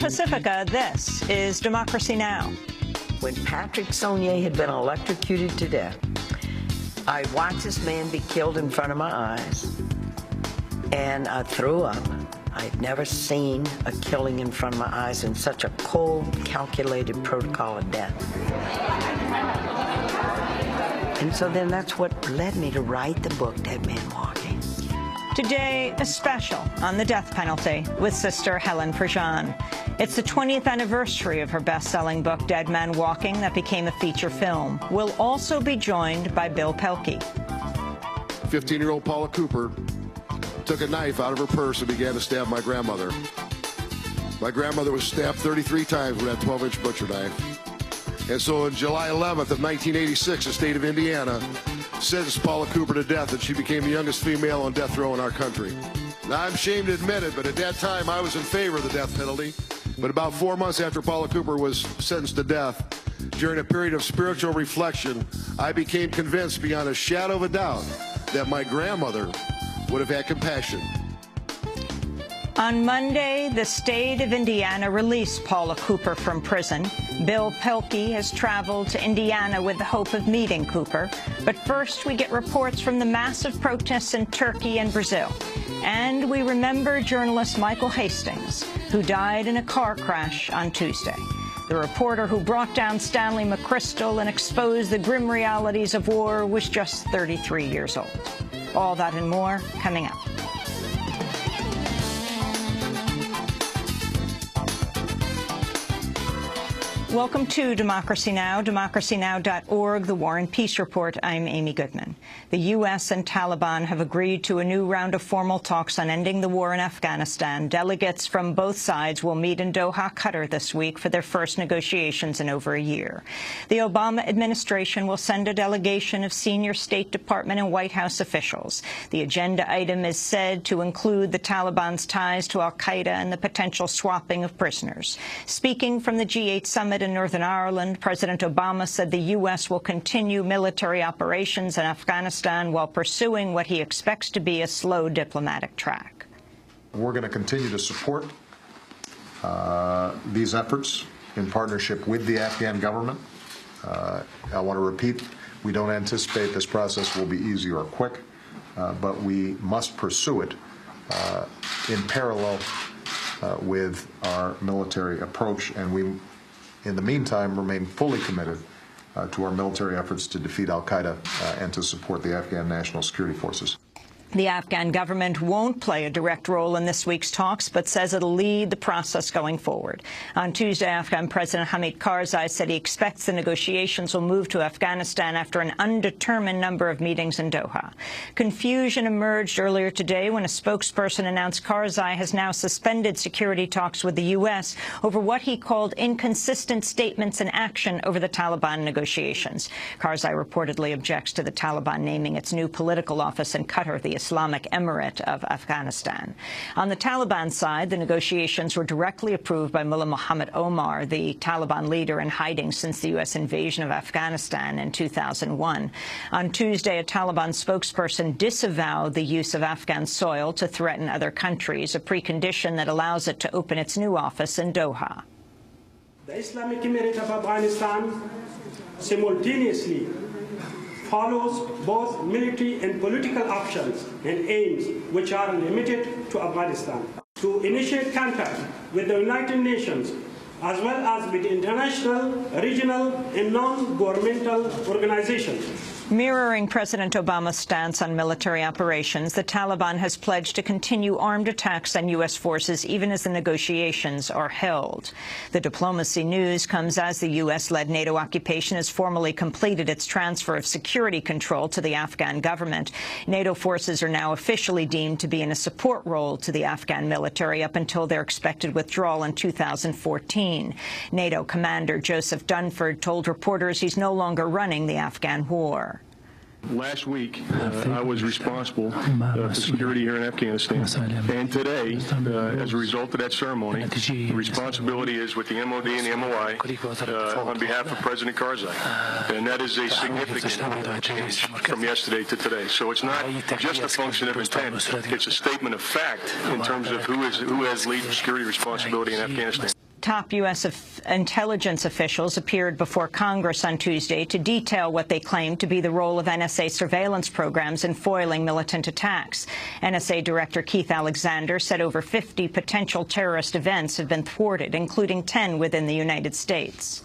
Pacifica, this is Democracy Now! When Patrick Sonnier had been electrocuted to death, I watched this man be killed in front of my eyes, and I threw up. I'd never seen a killing in front of my eyes in such a cold, calculated protocol of death. And so then that's what led me to write the book, Dead Man Walking. Today, a special on the death penalty with Sister Helen Prejean. It's the 20th anniversary of her best-selling book, Dead Man Walking, that became a feature film. We'll also be joined by Bill Pelkey. 15-year-old Paula Cooper took a knife out of her purse and began to stab my grandmother. My grandmother was stabbed 33 times with that 12-inch butcher knife. And so on July 11th of 1986, the state of Indiana sentenced Paula Cooper to death, and she became the youngest female on death row in our country. Now, I'm ashamed to admit it, but at that time, I was in favor of the death penalty. But about 4 months after Paula Cooper was sentenced to death, during a period of spiritual reflection, I became convinced beyond a shadow of a doubt that my grandmother would have had compassion. On Monday, the state of Indiana released Paula Cooper from prison. Bill Pelkey has traveled to Indiana with the hope of meeting Cooper. But first, we get reports from the massive protests in Turkey and Brazil. And we remember journalist Michael Hastings, who died in a car crash on Tuesday. The reporter who brought down Stanley McChrystal and exposed the grim realities of war was just 33 years old. All that and more coming up. Welcome to Democracy Now!, democracynow.org, The War and Peace Report. I'm Amy Goodman. The U.S. and Taliban have agreed to a new round of formal talks on ending the war in Afghanistan. Delegates from both sides will meet in Doha, Qatar this week for their first negotiations in over a year. The Obama administration will send a delegation of senior State Department and White House officials. The agenda item is said to include the Taliban's ties to al-Qaeda and the potential swapping of prisoners. Speaking from the G8 summit in Northern Ireland, President Obama said the U.S. will continue military operations in Afghanistan while pursuing what he expects to be a slow diplomatic track. We're going to continue to support these efforts in partnership with the Afghan government. I want to repeat, we don't anticipate this process will be easy or quick, but we must pursue it in parallel with our military approach, and we, in the meantime, remain fully committed to our military efforts to defeat al-Qaeda and to support the Afghan National Security Forces. The Afghan government won't play a direct role in this week's talks, but says it'll lead the process going forward. On Tuesday, Afghan President Hamid Karzai said he expects the negotiations will move to Afghanistan after an undetermined number of meetings in Doha. Confusion emerged earlier today when a spokesperson announced Karzai has now suspended security talks with the U.S. over what he called inconsistent statements and action over the Taliban negotiations. Karzai reportedly objects to the Taliban naming its new political office in Qatar, the Islamic Emirate of Afghanistan. On the Taliban side, the negotiations were directly approved by Mullah Muhammad Omar, the Taliban leader in hiding since the U.S. invasion of Afghanistan in 2001. On Tuesday, a Taliban spokesperson disavowed the use of Afghan soil to threaten other countries, a precondition that allows it to open its new office in Doha. The Islamic Emirate of Afghanistan simultaneously follows both military and political options and aims which are limited to Afghanistan. To initiate contact with the United Nations as well as with international, regional and non-governmental organizations. Mirroring President Obama's stance on military operations, the Taliban has pledged to continue armed attacks on U.S. forces even as the negotiations are held. The diplomacy news comes as the U.S.-led NATO occupation has formally completed its transfer of security control to the Afghan government. NATO forces are now officially deemed to be in a support role to the Afghan military up until their expected withdrawal in 2014. NATO commander Joseph Dunford told reporters he's no longer running the Afghan war. Last week, I was responsible for security here in Afghanistan. And today, as a result of that ceremony, the responsibility is with the MOD and the MOI on behalf of President Karzai. And that is a significant change from yesterday to today. So it's not just a function of intent. It's a statement of fact in terms of who has lead security responsibility in Afghanistan. Top U.S. intelligence officials appeared before Congress on Tuesday to detail what they claimed to be the role of NSA surveillance programs in foiling militant attacks. NSA Director Keith Alexander said over 50 potential terrorist events have been thwarted, including 10 within the United States.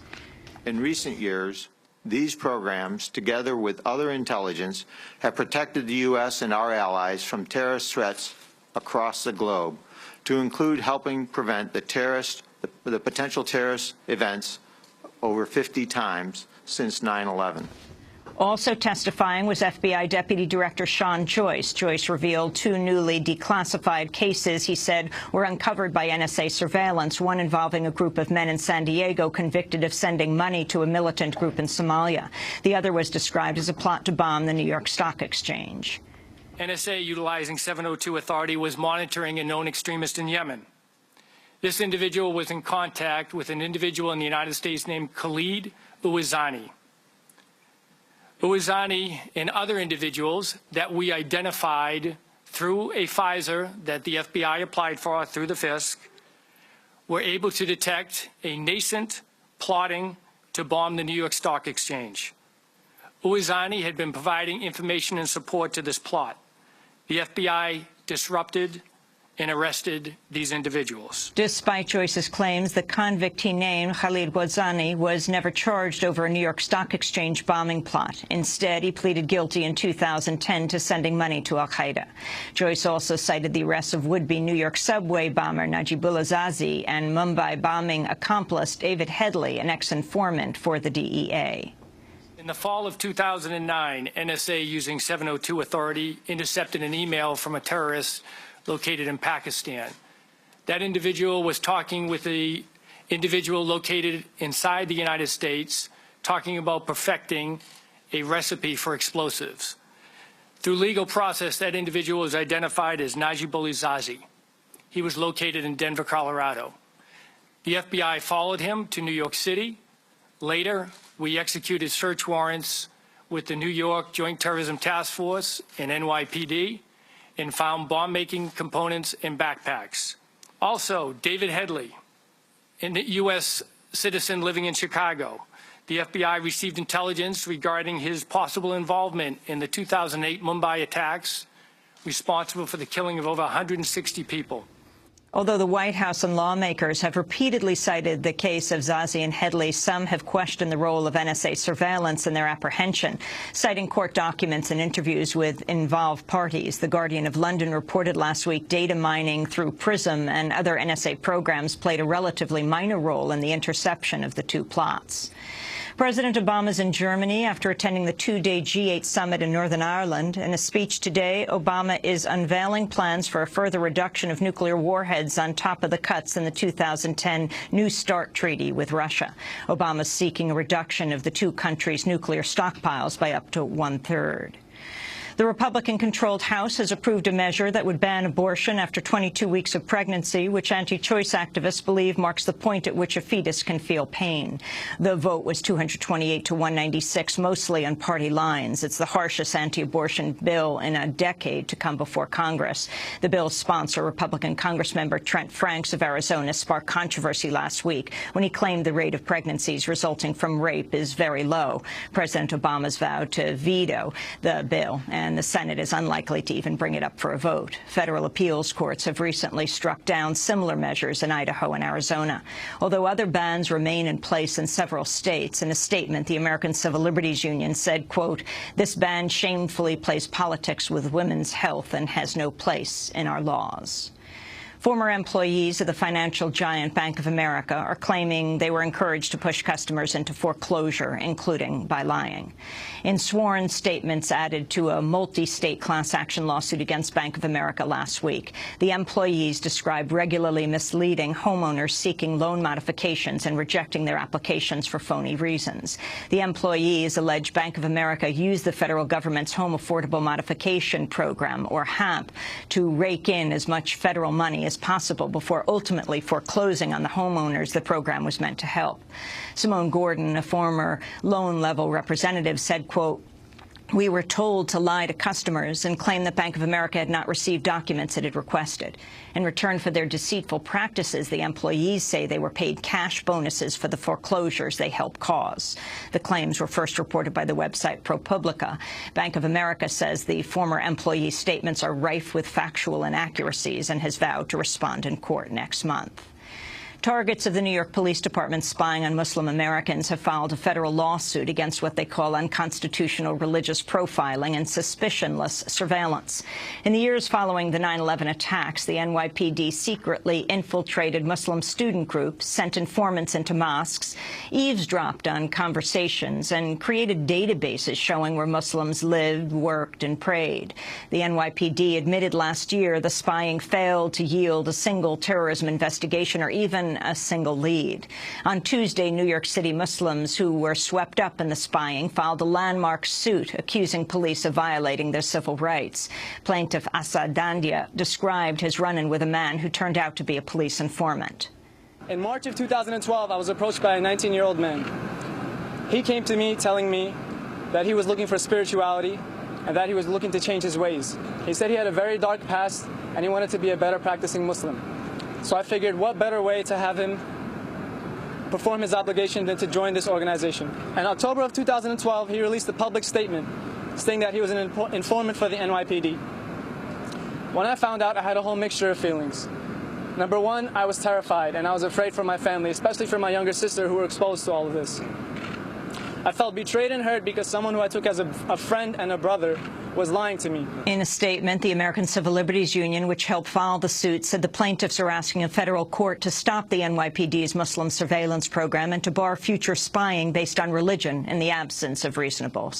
In recent years, these programs, together with other intelligence, have protected the U.S. and our allies from terrorist threats across the globe, to include helping prevent the potential terrorist events over 50 times since 9/11. Also testifying was FBI Deputy Director Sean Joyce. Joyce revealed 2 newly declassified cases he said were uncovered by NSA surveillance, one involving a group of men in San Diego convicted of sending money to a militant group in Somalia. The other was described as a plot to bomb the New York Stock Exchange. NSA, utilizing 702 authority, was monitoring a known extremist in Yemen. This individual was in contact with an individual in the United States named Khalid Ouazani. Ouazani and other individuals that we identified through a FISA that the FBI applied for through the FISC were able to detect a nascent plotting to bomb the New York Stock Exchange. Ouazani had been providing information and support to this plot. The FBI disrupted and arrested these individuals. Despite Joyce's claims, the convict he named, Khalid Ouazani, was never charged over a New York Stock Exchange bombing plot. Instead, he pleaded guilty in 2010 to sending money to al-Qaeda. Joyce also cited the arrest of would-be New York subway bomber Najibullah Zazi and Mumbai bombing accomplice David Headley, an ex-informant for the DEA. In the fall of 2009, NSA, using 702 authority, intercepted an email from a terrorist located in Pakistan. That individual was talking with the individual located inside the United States, talking about perfecting a recipe for explosives. Through legal process, that individual was identified as Najibullah Zazi. He was located in Denver, Colorado. The FBI followed him to New York City. Later, we executed search warrants with the New York Joint Terrorism Task Force and NYPD and found bomb-making components in backpacks. Also, David Headley, a U.S. citizen living in Chicago. The FBI received intelligence regarding his possible involvement in the 2008 Mumbai attacks, responsible for the killing of over 160 people. Although the White House and lawmakers have repeatedly cited the case of Zazi and Headley, some have questioned the role of NSA surveillance in their apprehension. Citing court documents and interviews with involved parties, The Guardian of London reported last week data mining through PRISM and other NSA programs played a relatively minor role in the interception of the 2 plots. President Obama is in Germany after attending the 2-day G8 summit in Northern Ireland. In a speech today, Obama is unveiling plans for a further reduction of nuclear warheads on top of the cuts in the 2010 New START treaty with Russia. Obama is seeking a reduction of the 2 countries' nuclear stockpiles by up to 1/3. The Republican-controlled House has approved a measure that would ban abortion after 22 weeks of pregnancy, which anti-choice activists believe marks the point at which a fetus can feel pain. The vote was 228 to 196, mostly on party lines. It's the harshest anti-abortion bill in a decade to come before Congress. The bill's sponsor, Republican Congressmember Trent Franks of Arizona, sparked controversy last week when he claimed the rate of pregnancies resulting from rape is very low. President Obama's vowed to veto the bill, and the Senate is unlikely to even bring it up for a vote. Federal appeals courts have recently struck down similar measures in Idaho and Arizona. Although other bans remain in place in several states, in a statement, the American Civil Liberties Union said, quote, "This ban shamefully plays politics with women's health and has no place in our laws." Former employees of the financial giant Bank of America are claiming they were encouraged to push customers into foreclosure, including by lying. In sworn statements added to a multi-state class action lawsuit against Bank of America last week, the employees described regularly misleading homeowners seeking loan modifications and rejecting their applications for phony reasons. The employees allege Bank of America used the federal government's Home Affordable Modification Program, or HAMP, to rake in as much federal money as possible before ultimately foreclosing on the homeowners the program was meant to help. Simone Gordon, a former loan-level representative, said, quote, We were told to lie to customers and claim that Bank of America had not received documents it had requested. In return for their deceitful practices, the employees say they were paid cash bonuses for the foreclosures they helped cause. The claims were first reported by the website ProPublica. Bank of America says the former employee's statements are rife with factual inaccuracies and has vowed to respond in court next month. Targets of the New York Police Department spying on Muslim Americans have filed a federal lawsuit against what they call unconstitutional religious profiling and suspicionless surveillance. In the years following the 9/11 attacks, the NYPD secretly infiltrated Muslim student groups, sent informants into mosques, eavesdropped on conversations, and created databases showing where Muslims lived, worked, and prayed. The NYPD admitted last year the spying failed to yield a single terrorism investigation or even a single lead. On Tuesday, New York City Muslims who were swept up in the spying filed a landmark suit accusing police of violating their civil rights. Plaintiff Asad Dandia described his run-in with a man who turned out to be a police informant. In March of 2012, I was approached by a 19-year-old man. He came to me telling me that he was looking for spirituality and that he was looking to change his ways. He said he had a very dark past and he wanted to be a better practicing Muslim. So I figured what better way to have him perform his obligation than to join this organization. In October of 2012, he released a public statement saying that he was an informant for the NYPD. When I found out, I had a whole mixture of feelings. Number one, I was terrified and I was afraid for my family, especially for my younger sister who were exposed to all of this. I felt betrayed and hurt because someone who I took as a friend and a brother was lying to me. In a statement, the American Civil Liberties Union, which helped file the suit, said the plaintiffs are asking a federal court to stop the NYPD's Muslim surveillance program and to bar future spying based on religion in the absence of reasonable.